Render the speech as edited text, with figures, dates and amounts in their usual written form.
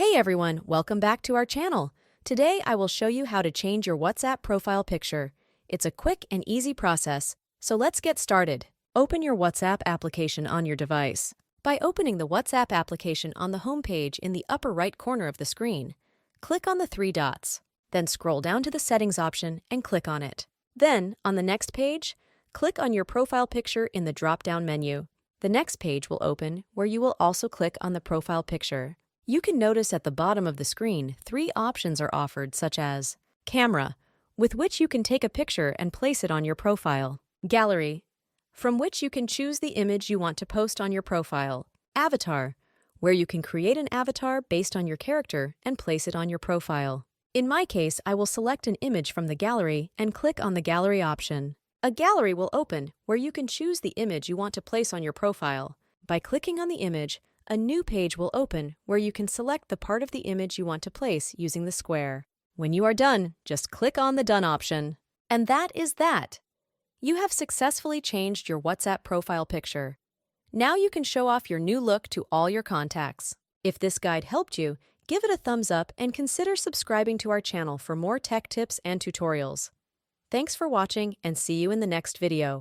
Hey everyone, welcome back to our channel. Today I will show you how to change your WhatsApp profile picture. It's a quick and easy process, so let's get started. Open your WhatsApp application on your device. By opening the WhatsApp application on the home page in the upper right corner of the screen, click on the three dots. Then scroll down to the Settings option and click on it. Then, on the next page, click on your profile picture in the drop-down menu. The next page will open where you will also click on the profile picture. You can notice at the bottom of the screen, three options are offered, such as Camera, with which you can take a picture and place it on your profile. Gallery, from which you can choose the image you want to post on your profile. Avatar, where you can create an avatar based on your character and place it on your profile. In my case, I will select an image from the gallery and click on the gallery option. A gallery will open where you can choose the image you want to place on your profile. By clicking on the image, a new page will open where you can select the part of the image you want to place using the square. When you are done, just click on the Done option. And that is that. You have successfully changed your WhatsApp profile picture. Now you can show off your new look to all your contacts. If this guide helped you, give it a thumbs up and consider subscribing to our channel for more tech tips and tutorials. Thanks for watching and see you in the next video.